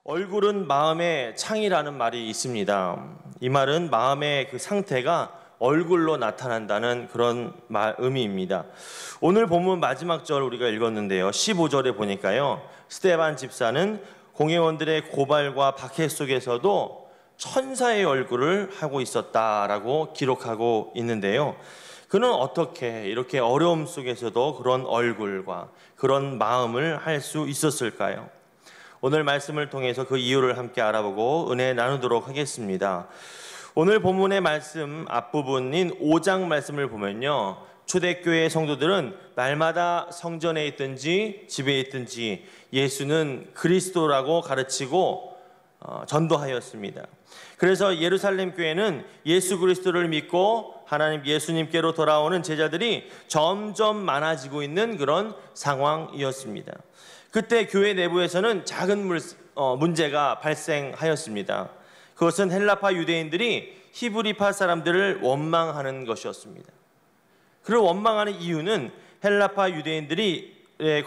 얼굴은 마음의 창이라는 말이 있습니다. 이 말은 마음의 그 상태가 얼굴로 나타난다는 그런 의미입니다. 오늘 본문 마지막 절 우리가 읽었는데요. 15절에 보니까요. 스데반 집사는 공회원들의 고발과 박해 속에서도 천사의 얼굴을 하고 있었다라고 기록하고 있는데요. 그는 어떻게 이렇게 어려움 속에서도 그런 얼굴과 그런 마음을 할 수 있었을까요? 오늘 말씀을 통해서 그 이유를 함께 알아보고 은혜 나누도록 하겠습니다. 오늘 본문의 말씀 앞부분인 5장 말씀을 보면요. 초대교회 성도들은 날마다 성전에 있든지 집에 있든지 예수는 그리스도라고 가르치고 전도하였습니다. 그래서 예루살렘 교회는 예수 그리스도를 믿고 하나님 예수님께로 돌아오는 제자들이 점점 많아지고 있는 그런 상황이었습니다. 그때 교회 내부에서는 작은 문제가 발생하였습니다. 그것은 헬라파 유대인들이 히브리파 사람들을 원망하는 것이었습니다. 그를 원망하는 이유는 헬라파 유대인들이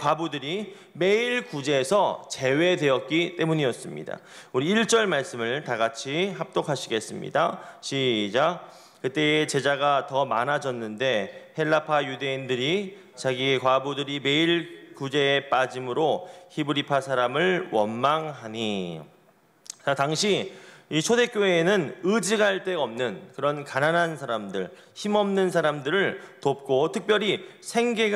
과부들이 매일 구제에서 제외되었기 때문이었습니다. 우리 1절 말씀을 다 같이 합독하시겠습니다. 시작. 그때의 제자가 더 많아졌는데 헬라파 유대인들이 자기의 과부들이 매일 구제에 빠짐으로 히브리파 사람을 원망하니. 자, 당시 이 초대교회에는 의지가 할 데가 없는 그런 가난한 사람들, 힘없는 사람들을 돕고 특별히 생계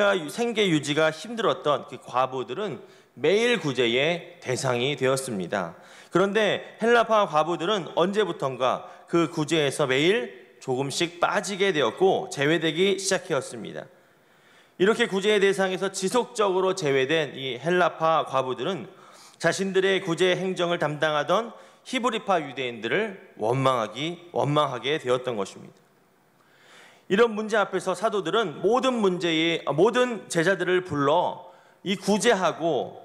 유지가 힘들었던 그 과부들은 매일 구제의 대상이 되었습니다. 그런데 헬라파 과부들은 언제부턴가 그 구제에서 매일 조금씩 빠지게 되었고 제외되기 시작하였습니다. 이렇게 구제의 대상에서 지속적으로 제외된 이 헬라파 과부들은 자신들의 구제 행정을 담당하던 히브리파 유대인들을 원망하게 되었던 것입니다. 이런 문제 앞에서 사도들은 모든 제자들을 불러 이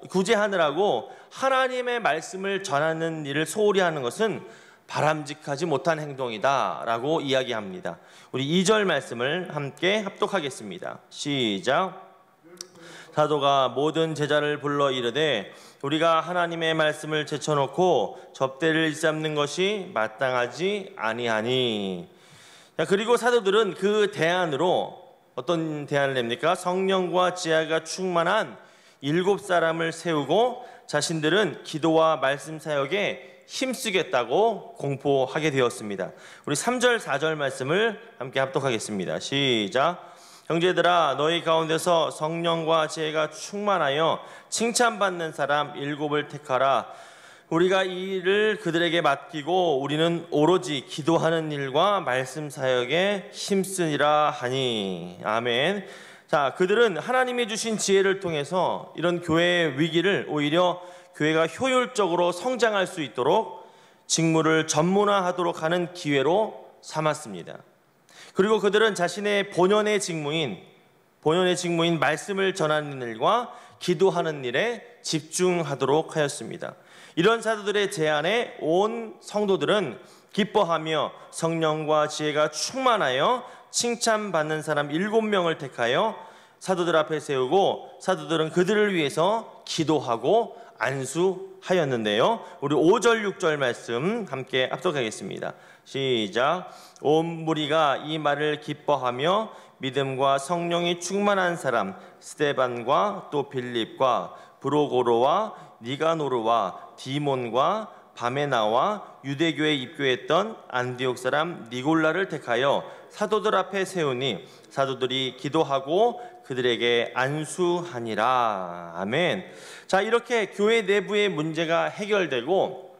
구제하느라고 하나님의 말씀을 전하는 일을 소홀히 하는 것은 바람직하지 못한 행동이다라고 이야기합니다. 우리 2절 말씀을 함께 합독하겠습니다. 시작. 사도가 모든 제자를 불러 이르되 우리가 하나님의 말씀을 제쳐놓고 접대를 일삼는 것이 마땅하지 아니하니. 그리고 사도들은 그 대안으로 어떤 대안을 냅니까? 성령과 지혜가 충만한 7사람을 세우고 자신들은 기도와 말씀 사역에 힘쓰겠다고 공포하게 되었습니다. 우리 3절 4절 말씀을 함께 합독하겠습니다. 시작. 형제들아 너희 가운데서 성령과 지혜가 충만하여 칭찬받는 사람 7을 택하라. 우리가 이 일을 그들에게 맡기고 우리는 오로지 기도하는 일과 말씀 사역에 힘쓰니라 하니. 아멘. 자, 그들은 하나님이 주신 지혜를 통해서 이런 교회의 위기를 오히려 교회가 효율적으로 성장할 수 있도록 직무를 전문화하도록 하는 기회로 삼았습니다. 그리고 그들은 자신의 본연의 직무인 말씀을 전하는 일과 기도하는 일에 집중하도록 하였습니다. 이런 사도들의 제안에 온 성도들은 기뻐하며 성령과 지혜가 충만하여 칭찬받는 사람 7명을 택하여 사도들 앞에 세우고 사도들은 그들을 위해서 기도하고 안수하였는데요. 우리 5절 6절 말씀 함께 합독하겠습니다. 시작. 온 무리가 이 말을 기뻐하며 믿음과 성령이 충만한 사람 스데반과 또 빌립과 브로고로와 니가노르와 디몬과 바메나와 유대교에 입교했던 안디옥 사람 니골라를 택하여 사도들 앞에 세우니 사도들이 기도하고 그들에게 안수하니라. 아멘. 자, 이렇게 교회 내부의 문제가 해결되고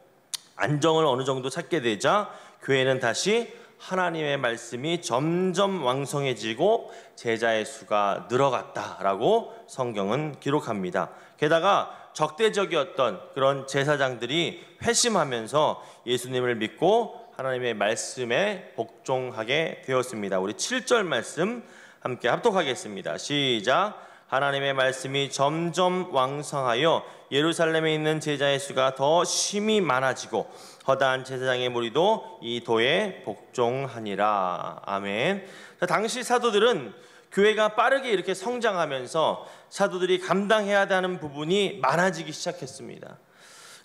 안정을 어느 정도 찾게 되자 교회는 다시 하나님의 말씀이 점점 왕성해지고 제자의 수가 늘어갔다라고 성경은 기록합니다. 게다가 적대적이었던 그런 제사장들이 회심하면서 예수님을 믿고 하나님의 말씀에 복종하게 되었습니다. 우리 7절 말씀 함께 합독하겠습니다. 시작. 하나님의 말씀이 점점 왕성하여 예루살렘에 있는 제자의 수가 더 심히 많아지고 허다한 제사장의 무리도 이 도에 복종하니라. 아멘. 자, 당시 사도들은 교회가 빠르게 이렇게 성장하면서 사도들이 감당해야 하는 부분이 많아지기 시작했습니다.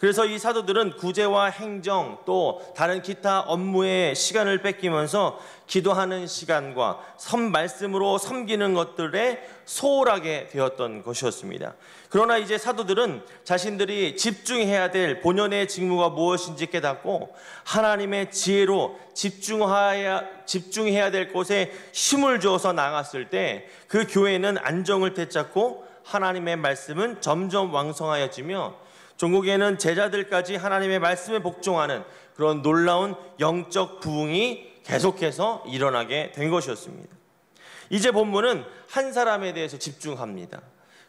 그래서 이 사도들은 구제와 행정 또 다른 기타 업무에 시간을 뺏기면서 기도하는 시간과 말씀으로 섬기는 것들에 소홀하게 되었던 것이었습니다. 그러나 이제 사도들은 자신들이 집중해야 될 본연의 직무가 무엇인지 깨닫고 하나님의 지혜로 집중해야 될 곳에 힘을 주어서 나갔을 때 그 교회는 안정을 되찾고 하나님의 말씀은 점점 왕성하여지며 종국에는 제자들까지 하나님의 말씀에 복종하는 그런 놀라운 영적 부흥이 계속해서 일어나게 된 것이었습니다. 이제 본문은 한 사람에 대해서 집중합니다.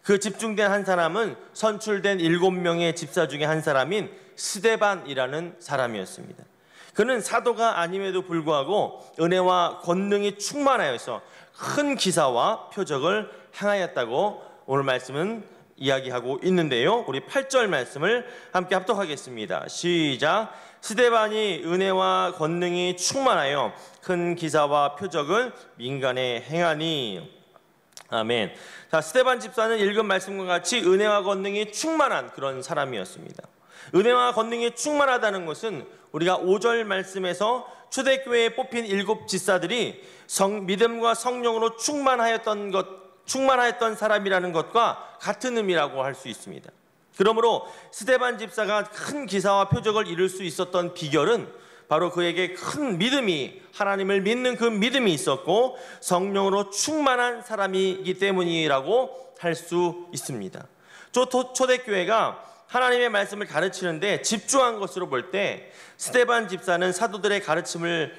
그 집중된 한 사람은 선출된 7명의 집사 중에 한 사람인 스데반이라는 사람이었습니다. 그는 사도가 아님에도 불구하고 은혜와 권능이 충만하여서 큰 기사와 표적을 행하였다고 오늘 말씀은 이야기하고 있는데요. 우리 8절 말씀을 함께 합독하겠습니다. 시작. 스데반이 은혜와 권능이 충만하여 큰 기사와 표적을 민간에 행하니. 아멘. 자, 스데반 집사는 읽은 말씀과 같이 은혜와 권능이 충만한 그런 사람이었습니다. 은혜와 권능이 충만하다는 것은 우리가 5절 말씀에서 초대교회에 뽑힌 7 집사들이 믿음과 성령으로 충만하였던 사람이라는 것과 같은 의미라고 할 수 있습니다. 그러므로 스데반 집사가 큰 기사와 표적을 이룰 수 있었던 비결은 바로 그에게 큰 믿음이, 하나님을 믿는 그 믿음이 있었고 성령으로 충만한 사람이기 때문이라고 할 수 있습니다. 초대교회가 하나님의 말씀을 가르치는데 집중한 것으로 볼 때 스데반 집사는 사도들의 가르침에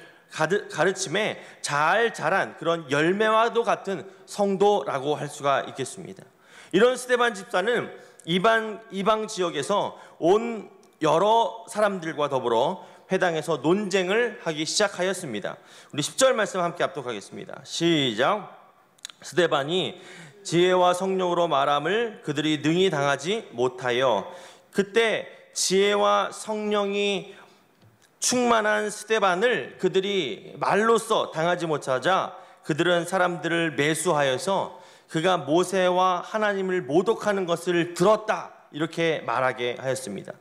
잘 자란 그런 열매와도 같은 성도라고 할 수가 있겠습니다. 이런 스데반 집사는 이방 지역에서 온 여러 사람들과 더불어 회당에서 논쟁을 하기 시작하였습니다. 우리 10절 말씀 함께 합독하겠습니다. 시작. 스데반이 지혜와 성령으로 말함을 그들이 능히 당하지 못하여 그때 지혜와 성령이 충만한 스데반을 그들이 말로써 당하지 못하자 그들은 사람들을 매수하여서 그가 모세와 하나님을 모독하는 것을 들었다 이렇게 말하게 하였습니다.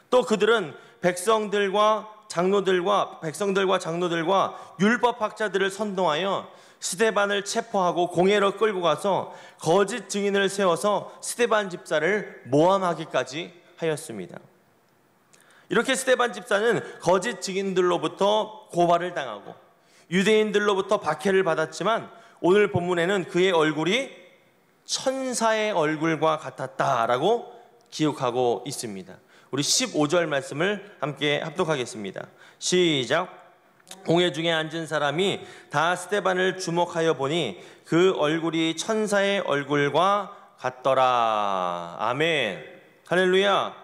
또 그들은 백성들과 장로들과 율법학자들을 선동하여 스데반을 체포하고 공회로 끌고 가서 거짓 증인을 세워서 스데반 집사를 모함하기까지 하였습니다. 이렇게 스데반 집사는 거짓 증인들로부터 고발을 당하고 유대인들로부터 박해를 받았지만 오늘 본문에는 그의 얼굴이 천사의 얼굴과 같았다라고 기록하고 있습니다. 우리 15절 말씀을 함께 합독하겠습니다. 시작. 공회 중에 앉은 사람이 다 스데반을 주목하여 보니 그 얼굴이 천사의 얼굴과 같더라. 아멘. 할렐루야.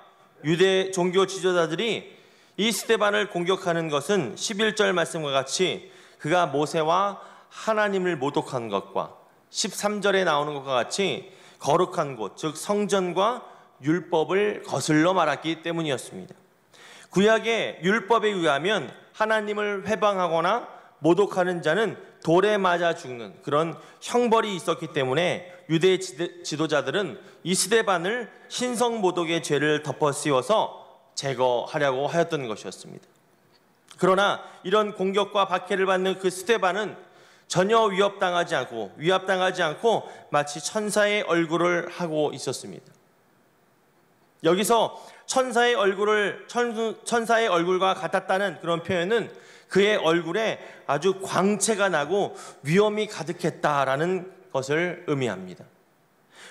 유대 종교 지도자들이 이 스데반을 공격하는 것은 11절 말씀과 같이 그가 모세와 하나님을 모독한 것과 13절에 나오는 것과 같이 거룩한 곳, 즉 성전과 율법을 거슬러 말았기 때문이었습니다. 구약의 율법에 의하면 하나님을 회방하거나 모독하는 자는 돌에 맞아 죽는 그런 형벌이 있었기 때문에 유대 지도자들은 이 스데반을 신성 모독의 죄를 덮어 씌워서 제거하려고 하였던 것이었습니다. 그러나 이런 공격과 박해를 받는 그 스데반은 전혀 위압당하지 않고 마치 천사의 얼굴을 하고 있었습니다. 여기서 천사의 얼굴과 같았다는 그런 표현은 그의 얼굴에 아주 광채가 나고 위엄이 가득했다라는 것을 의미합니다.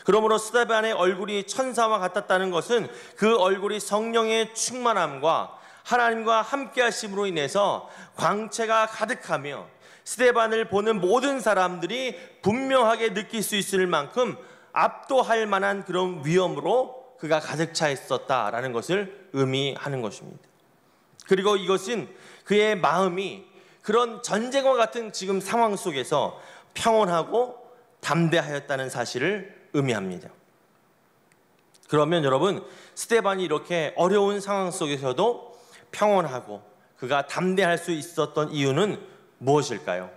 그러므로 스데반의 얼굴이 천사와 같았다는 것은 그 얼굴이 성령의 충만함과 하나님과 함께 하심으로 인해서 광채가 가득하며 스데반을 보는 모든 사람들이 분명하게 느낄 수 있을 만큼 압도할 만한 그런 위엄으로 그가 가득 차 있었다라는 것을 의미하는 것입니다. 그리고 이것은 그의 마음이 그런 전쟁과 같은 지금 상황 속에서 평온하고 담대하였다는 사실을 의미합니다. 그러면 여러분, 스데반이 이렇게 어려운 상황 속에서도 평온하고 그가 담대할 수 있었던 이유는 무엇일까요?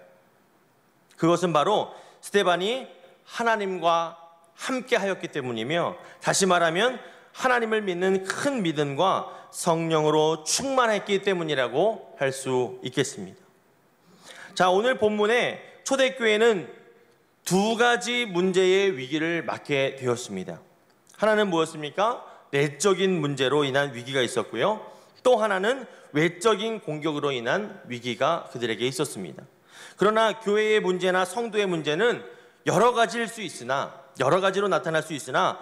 그것은 바로 스데반이 하나님과 함께 하였기 때문이며, 다시 말하면 하나님을 믿는 큰 믿음과 성령으로 충만했기 때문이라고 할 수 있겠습니다. 자, 오늘 본문에 초대교회는 두 가지 문제의 위기를 맞게 되었습니다. 하나는 무엇입니까? 내적인 문제로 인한 위기가 있었고요. 또 하나는 외적인 공격으로 인한 위기가 그들에게 있었습니다. 그러나 교회의 문제나 성도의 문제는 여러 가지일 수 있으나, 여러 가지로 나타날 수 있으나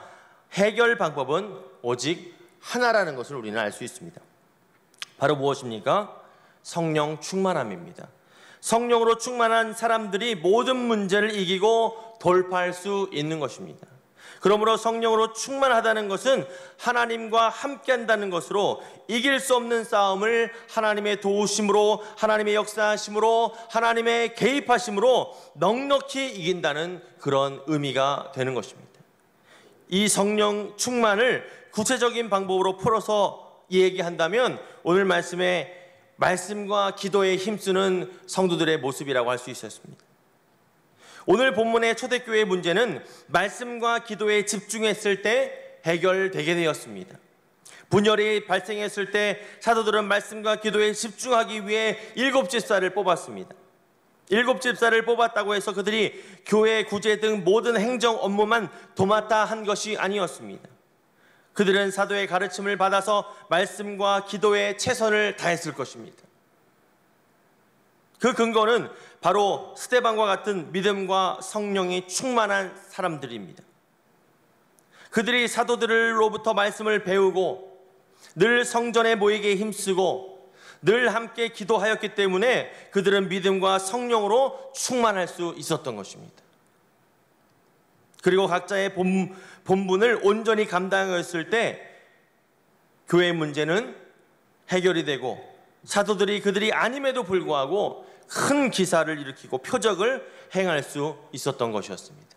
해결 방법은 오직 하나라는 것을 우리는 알 수 있습니다. 바로 무엇입니까? 성령 충만함입니다. 성령으로 충만한 사람들이 모든 문제를 이기고 돌파할 수 있는 것입니다. 그러므로 성령으로 충만하다는 것은 하나님과 함께한다는 것으로 이길 수 없는 싸움을 하나님의 도우심으로, 하나님의 역사하심으로, 하나님의 개입하심으로 넉넉히 이긴다는 그런 의미가 되는 것입니다. 이 성령 충만을 구체적인 방법으로 풀어서 얘기한다면 오늘 말씀과 기도에 힘쓰는 성도들의 모습이라고 할 수 있었습니다. 오늘 본문의 초대교회의 문제는 말씀과 기도에 집중했을 때 해결되게 되었습니다. 분열이 발생했을 때 사도들은 말씀과 기도에 집중하기 위해 7집사를 뽑았습니다. 7집사를 뽑았다고 해서 그들이 교회 구제 등 모든 행정 업무만 도맡아 한 것이 아니었습니다. 그들은 사도의 가르침을 받아서 말씀과 기도에 최선을 다했을 것입니다. 그 근거는 바로 스데반과 같은 믿음과 성령이 충만한 사람들입니다. 그들이 사도들로부터 말씀을 배우고 늘 성전에 모이게 힘쓰고 늘 함께 기도하였기 때문에 그들은 믿음과 성령으로 충만할 수 있었던 것입니다. 그리고 각자의 본분을 온전히 감당했을 때 교회의 문제는 해결이 되고 사도들이 그들이 아님에도 불구하고 큰 기사를 일으키고 표적을 행할 수 있었던 것이었습니다.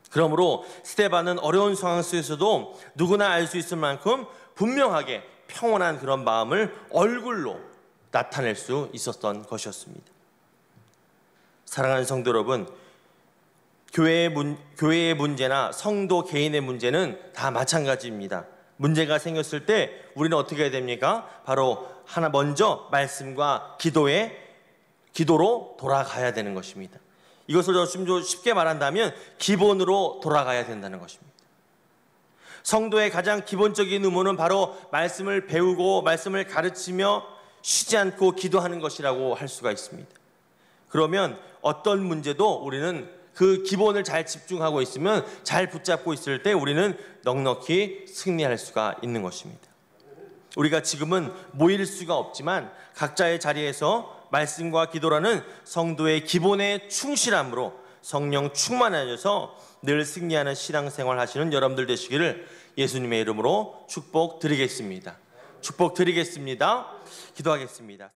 그러므로 스데반은 어려운 상황 속에서도 누구나 알 수 있을 만큼 분명하게 평온한 그런 마음을 얼굴로 나타낼 수 있었던 것이었습니다. 사랑하는 성도 여러분, 교회의 문제나 성도 개인의 문제는 다 마찬가지입니다. 문제가 생겼을 때 우리는 어떻게 해야 됩니까? 바로 먼저 말씀과 기도로 돌아가야 되는 것입니다. 이것을 좀 쉽게 말한다면 기본으로 돌아가야 된다는 것입니다. 성도의 가장 기본적인 의무는 바로 말씀을 배우고 말씀을 가르치며 쉬지 않고 기도하는 것이라고 할 수가 있습니다. 그러면 어떤 문제도 우리는 그 기본을 잘 집중하고 있으면, 잘 붙잡고 있을 때 우리는 넉넉히 승리할 수가 있는 것입니다. 우리가 지금은 모일 수가 없지만 각자의 자리에서 말씀과 기도라는 성도의 기본에 충실함으로 성령 충만하셔서 늘 승리하는 신앙생활 하시는 여러분들 되시기를 예수님의 이름으로 축복드리겠습니다. 축복드리겠습니다. 기도하겠습니다.